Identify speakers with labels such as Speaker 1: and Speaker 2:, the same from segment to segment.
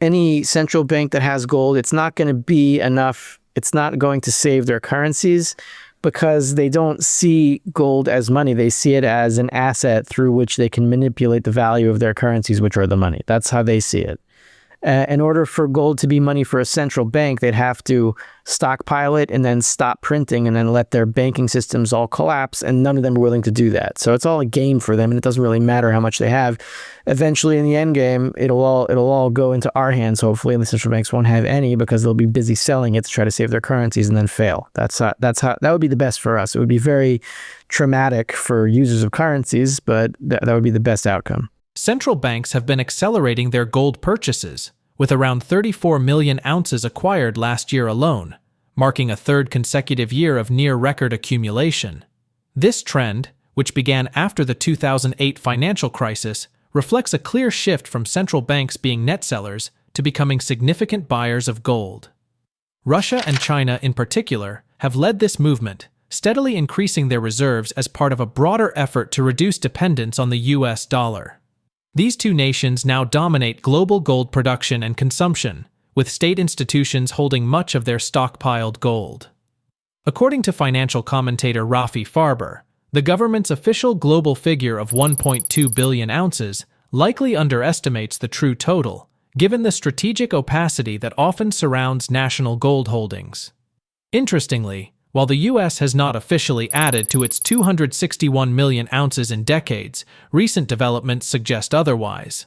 Speaker 1: any central bank that has gold, it's not going to be enough. It's not going to save their currencies because they don't see gold as money. They see it as an asset through which they can manipulate the value of their currencies, which are the money. That's how they see it. In order for gold to be money for a central bank, they'd have to stockpile it and then stop printing and then let their banking systems all collapse, and none of them are willing to do that. So it's all a game for them, and it doesn't really matter how much they have. Eventually, in the end game, it'll all go into our hands, hopefully, and the central banks won't have any because they'll be busy selling it to try to save their currencies and then fail. That's how that would be the best for us. It would be very traumatic for users of currencies, but that would be the best outcome.
Speaker 2: Central banks have been accelerating their gold purchases, with around 34 million ounces acquired last year alone, marking a third consecutive year of near-record accumulation. This trend, which began after the 2008 financial crisis, reflects a clear shift from central banks being net sellers to becoming significant buyers of gold. Russia and China, in particular, have led this movement, steadily increasing their reserves as part of a broader effort to reduce dependence on the US dollar. These two nations now dominate global gold production and consumption, with state institutions holding much of their stockpiled gold. According to financial commentator Rafi Farber, the government's official global figure of 1.2 billion ounces likely underestimates the true total, given the strategic opacity that often surrounds national gold holdings. Interestingly, while the U.S. has not officially added to its 261 million ounces in decades, recent developments suggest otherwise.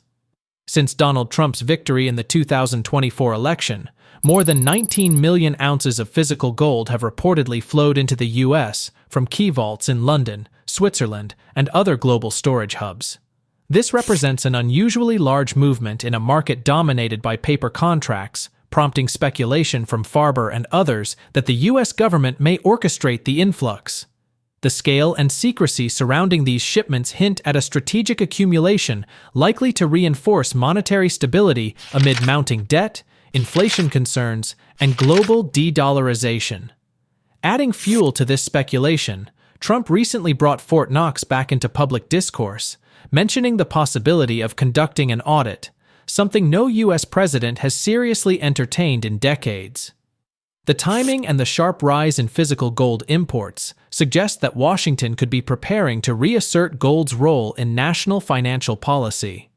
Speaker 2: Since Donald Trump's victory in the 2024 election, more than 19 million ounces of physical gold have reportedly flowed into the U.S. from key vaults in London, Switzerland, and other global storage hubs. This represents an unusually large movement in a market dominated by paper contracts, prompting speculation from Farber and others that the U.S. government may orchestrate the influx. The scale and secrecy surrounding these shipments hint at a strategic accumulation likely to reinforce monetary stability amid mounting debt, inflation concerns, and global de-dollarization. Adding fuel to this speculation, Trump recently brought Fort Knox back into public discourse, mentioning the possibility of conducting an audit, something no U.S. president has seriously entertained in decades. The timing and the sharp rise in physical gold imports suggest that Washington could be preparing to reassert gold's role in national financial policy.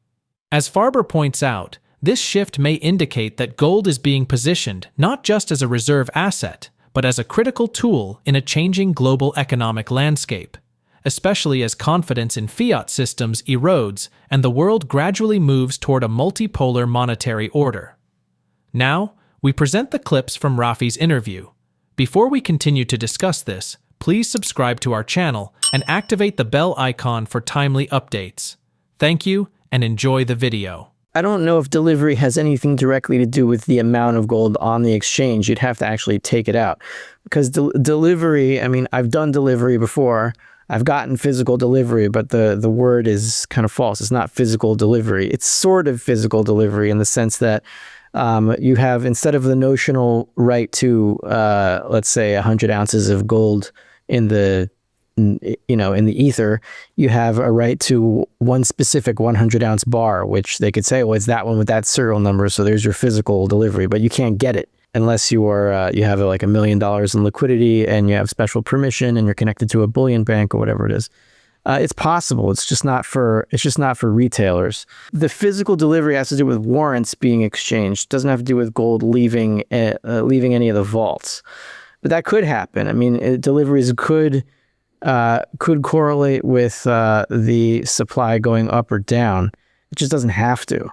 Speaker 2: As Farber points out, this shift may indicate that gold is being positioned not just as a reserve asset, but as a critical tool in a changing global economic landscape, especially as confidence in fiat systems erodes and the world gradually moves toward a multipolar monetary order. Now, we present the clips from Rafi's interview. Before we continue to discuss this, please subscribe to our channel and activate the bell icon for timely updates. Thank you, and enjoy the video.
Speaker 1: I don't know if delivery has anything directly to do with the amount of gold on the exchange. You'd have to actually take it out. Because delivery, I mean, I've done delivery before. I've gotten physical delivery, but the word is kind of false. It's not physical delivery. It's sort of physical delivery in the sense that you have, instead of the notional right to, let's say, 100 ounces of gold in the ether, you have a right to one specific 100-ounce bar, which they could say, well, it's that one with that serial number, so there's your physical delivery, but you can't get it unless you are you have like $1 million in liquidity and you have special permission and you're connected to a bullion bank or whatever it is. It's possible. It's just not for retailers. The physical delivery has to do with warrants being exchanged. It doesn't have to do with gold leaving any of the vaults. But that could happen. I mean, deliveries could correlate with the supply going up or down. It just doesn't have to.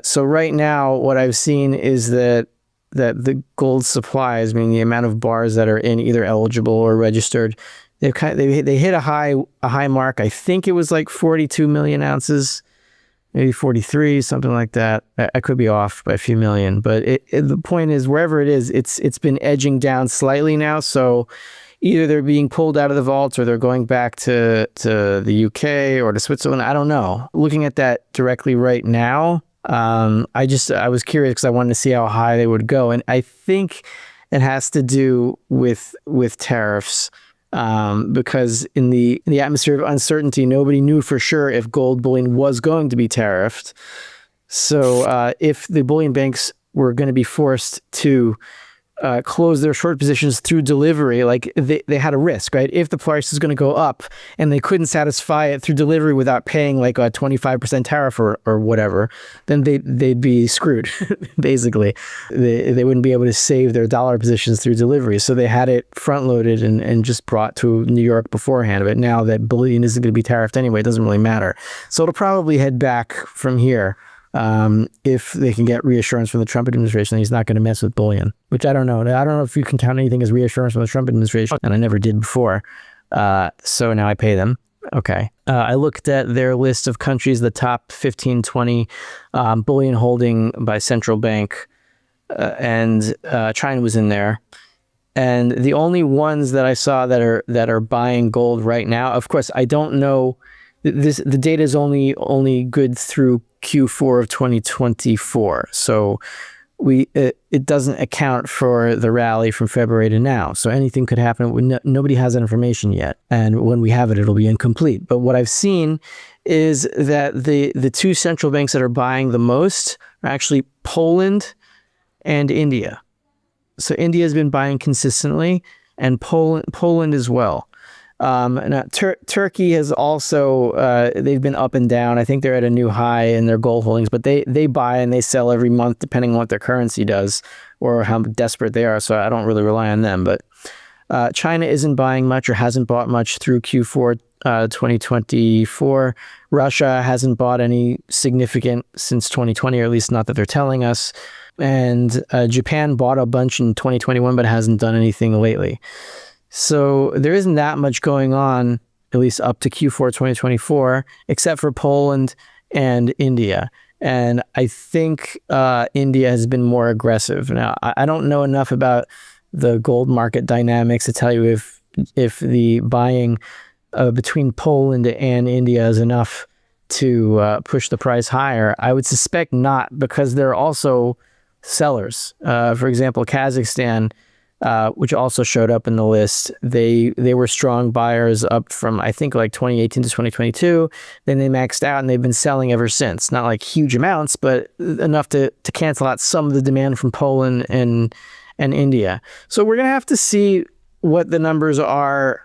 Speaker 1: So right now, what I've seen is that the gold supplies, meaning the amount of bars that are in either eligible or registered, they hit a high mark. I think it was like 42 million ounces, maybe 43, something like that. I could be off by a few million, but the point is, wherever it is, it's been edging down slightly now. So either they're being pulled out of the vaults or they're going back to the UK or to Switzerland. I don't know. Looking at that directly right now, I was curious because I wanted to see how high they would go, and I think it has to do with tariffs, because in the atmosphere of uncertainty, nobody knew for sure if gold bullion was going to be tariffed. So if the bullion banks were going to be forced to close their short positions through delivery, like they had a risk, right? If the price is going to go up and they couldn't satisfy it through delivery without paying like a 25% tariff or whatever, then they'd be screwed, basically. They wouldn't be able to save their dollar positions through delivery. So they had it front loaded and just brought to New York beforehand. But now that bullion isn't going to be tariffed anyway, it doesn't really matter. So it'll probably head back from here. If they can get reassurance from the Trump administration that he's not going to mess with bullion, which I don't know. I don't know if you can count anything as reassurance from the Trump administration, and I never did before. So now I pay them. Okay. I looked at their list of countries, the top 15, 20 bullion holding by central bank, and China was in there. And the only ones that I saw that are buying gold right now, of course, I don't know. The data is only good through Q4 of 2024. So it doesn't account for the rally from February to now. So anything could happen. Nobody has that information yet. And when we have it, it'll be incomplete. But what I've seen is that the two central banks that are buying the most are actually Poland and India. So India has been buying consistently, and Poland as well. Turkey has also, they've been up and down. I think they're at a new high in their gold holdings, but they buy and they sell every month depending on what their currency does or how desperate they are. So I don't really rely on them. But China isn't buying much or hasn't bought much through Q4 2024. Russia hasn't bought any significant since 2020, or at least not that they're telling us. And Japan bought a bunch in 2021, but hasn't done anything lately. So there isn't that much going on, at least up to Q4 2024, except for Poland and India. And I think India has been more aggressive. Now, I don't know enough about the gold market dynamics to tell you if the buying between Poland and India is enough to push the price higher. I would suspect not, because they're also sellers. For example, Kazakhstan, which also showed up in the list. They were strong buyers up from, I think, like 2018 to 2022. Then they maxed out and they've been selling ever since. Not like huge amounts, but enough to cancel out some of the demand from Poland and India. So we're going to have to see what the numbers are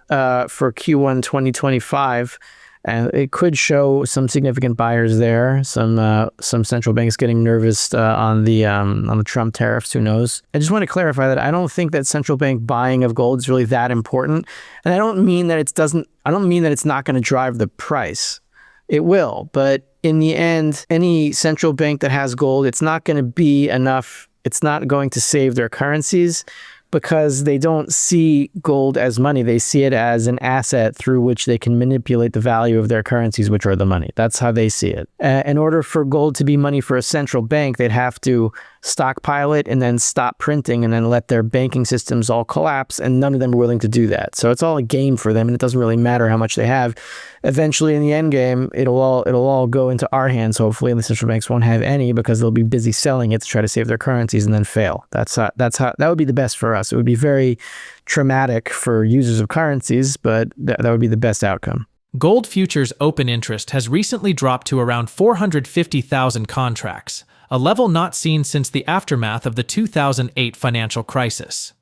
Speaker 1: for Q1 2025. And it could show some significant buyers there, some central banks getting nervous on the Trump tariffs. Who knows? I just want to clarify that I don't think that central bank buying of gold is really that important, and I don't mean that it's not going to drive the price. It will, but in the end, any central bank that has gold, it's not going to be enough. It's not going to save their currencies, because they don't see gold as money. They see it as an asset through which they can manipulate the value of their currencies, which are the money. That's how they see it. In order for gold to be money for a central bank, they'd have to stockpile it and then stop printing and then let their banking systems all collapse, and none of them are willing to do that. So it's all a game for them, and it doesn't really matter how much they have. Eventually, in the end game, it'll all go into our hands, hopefully, and the central banks won't have any because they'll be busy selling it to try to save their currencies and then fail. That's how that would be the best for us. It would be very traumatic for users of currencies, but that would be the best outcome.
Speaker 2: Gold futures open interest has recently dropped to around 450,000 contracts, a level not seen since the aftermath of the 2008 financial crisis.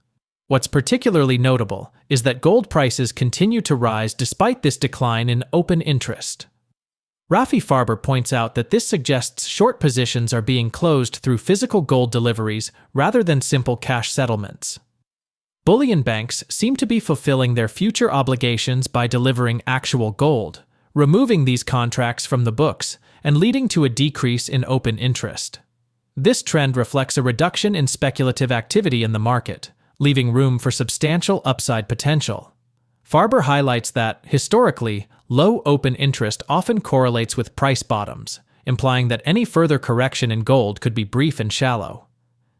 Speaker 2: What's particularly notable is that gold prices continue to rise despite this decline in open interest. Rafi Farber points out that this suggests short positions are being closed through physical gold deliveries rather than simple cash settlements. Bullion banks seem to be fulfilling their future obligations by delivering actual gold, removing these contracts from the books and leading to a decrease in open interest. This trend reflects a reduction in speculative activity in the market, leaving room for substantial upside potential. Farber highlights that, historically, low open interest often correlates with price bottoms, implying that any further correction in gold could be brief and shallow.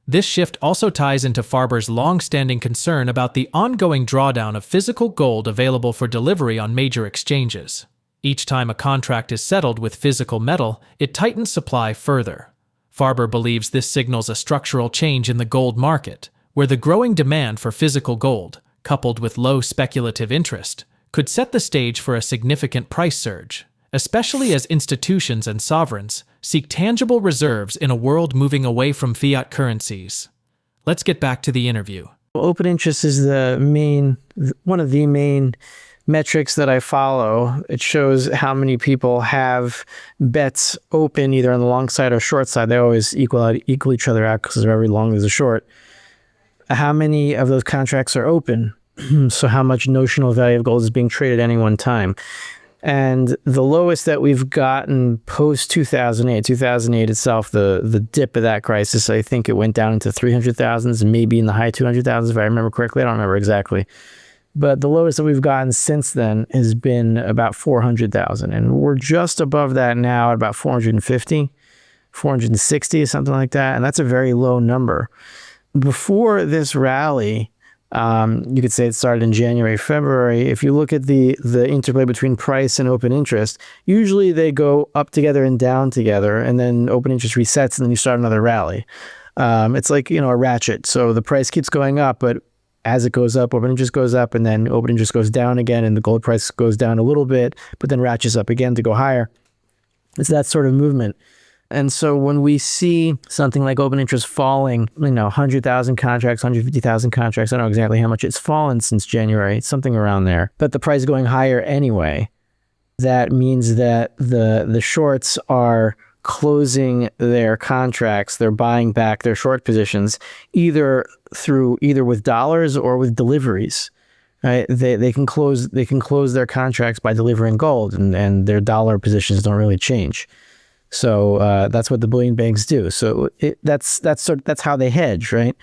Speaker 2: This shift also ties into Farber's long-standing concern about the ongoing drawdown of physical gold available for delivery on major exchanges. Each time a contract is settled with physical metal, it tightens supply further. Farber believes this signals a structural change in the gold market, where the growing demand for physical gold, coupled with low speculative interest, could set the stage for a significant price surge, especially as institutions and sovereigns seek tangible reserves in a world moving away from fiat currencies. Let's get back to the interview.
Speaker 1: Open interest is one of the main metrics that I follow. It shows how many people have bets open either on the long side or short side. They always equal each other out because every long there's a short. How many of those contracts are open? So how much notional value of gold is being traded at any one time? And the lowest that we've gotten post 2008 itself, the dip of that crisis, I think it went down into 300,000s and maybe in the high 200,000s, if I remember correctly. I don't remember exactly. But the lowest that we've gotten since then has been about 400,000. And we're just above that now at about 450, 460, something like that. And that's a very low number. Before this rally, you could say it started in January, February. If you look at the interplay between price and open interest, usually they go up together and down together, and then open interest resets, and then you start another rally. It's like, a ratchet. So the price keeps going up, but as it goes up, open interest goes up, and then open interest goes down again, and the gold price goes down a little bit, but then ratchets up again to go higher. It's that sort of movement. And so when we see something like open interest falling, 100,000 contracts, 150,000 contracts, I don't know exactly how much it's fallen since January, something around there, but the price going higher anyway, that means that the shorts are closing their contracts, they're buying back their short positions, either with dollars or with deliveries. Right? They can close their contracts by delivering gold, and their dollar positions don't really change. So that's what the bullion banks do. So that's how they hedge, right?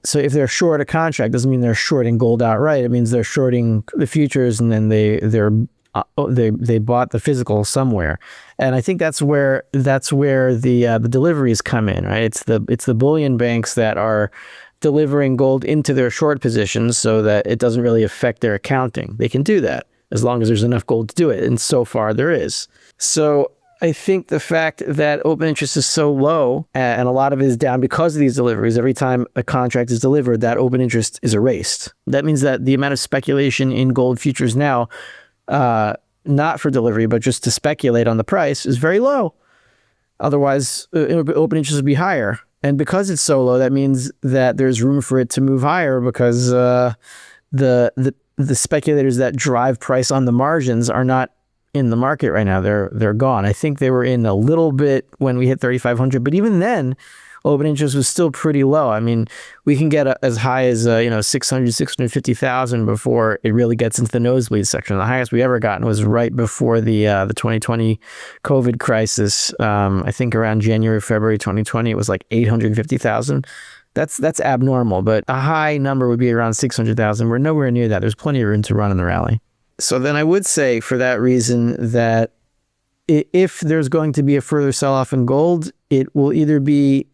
Speaker 1: So if they're short a contract, doesn't mean they're shorting gold outright. It means they're shorting the futures, and then they bought the physical somewhere. And I think that's where the deliveries come in, right? It's the bullion banks that are delivering gold into their short positions so that it doesn't really affect their accounting. They can do that as long as there's enough gold to do it, and so far there is. So I think the fact that open interest is so low, and a lot of it is down because of these deliveries, every time a contract is delivered, that open interest is erased. That means that the amount of speculation in gold futures now, not for delivery, but just to speculate on the price, is very low. Otherwise, open interest would be higher. And because it's so low, that means that there's room for it to move higher because the speculators that drive price on the margins are not in the market right now. They're gone. I think they were in a little bit when we hit 3,500, but even then, open interest was still pretty low. I mean, we can get as high as 600, 650,000 before it really gets into the nosebleed section. The highest we ever gotten was right before the 2020 COVID crisis. I think around January, February 2020, it was like 850,000. That's abnormal, but a high number would be around 600,000. We're nowhere near that. There's plenty of room to run in the rally. So then I would say for that reason that if there's going to be a further sell-off in gold, it will either be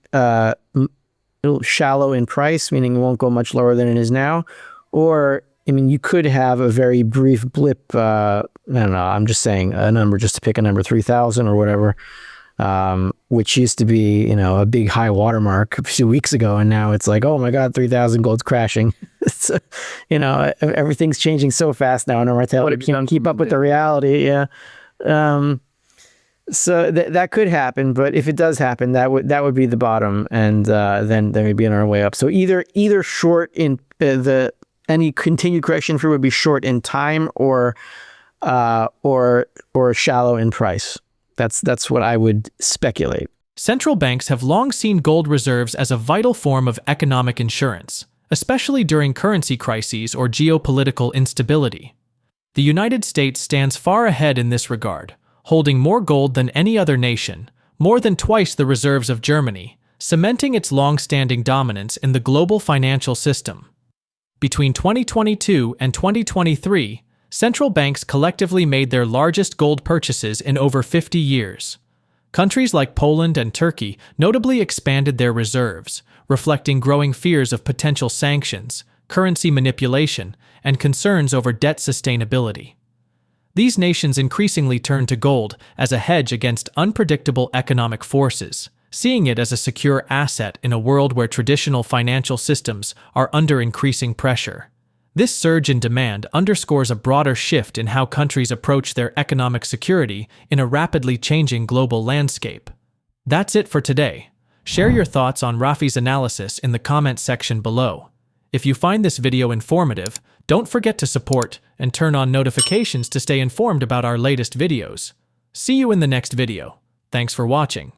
Speaker 1: shallow in price, meaning it won't go much lower than it is now, or, you could have a very brief blip, I don't know, I'm just saying a number just to pick a number, 3,000 or whatever, which used to be, a big high watermark a few weeks ago, and now it's like, oh my God, 3,000, gold's crashing. So, everything's changing so fast now in our retail. You can't keep up with the reality. Yeah. So that could happen, but if it does happen, that would be the bottom, and then we'd be on our way up. So either short in any continued correction for would be short in time, or shallow in price. That's what I would speculate.
Speaker 2: Central banks have long seen gold reserves as a vital form of economic insurance, especially during currency crises or geopolitical instability. The United States stands far ahead in this regard, holding more gold than any other nation, more than twice the reserves of Germany, cementing its long-standing dominance in the global financial system. Between 2022 and 2023, central banks collectively made their largest gold purchases in over 50 years. Countries like Poland and Turkey notably expanded their reserves, reflecting growing fears of potential sanctions, currency manipulation, and concerns over debt sustainability. These nations increasingly turn to gold as a hedge against unpredictable economic forces, seeing it as a secure asset in a world where traditional financial systems are under increasing pressure. This surge in demand underscores a broader shift in how countries approach their economic security in a rapidly changing global landscape. That's it for today. Share your thoughts on Rafi's analysis in the comments section below. If you find this video informative, don't forget to support and turn on notifications to stay informed about our latest videos. See you in the next video. Thanks for watching.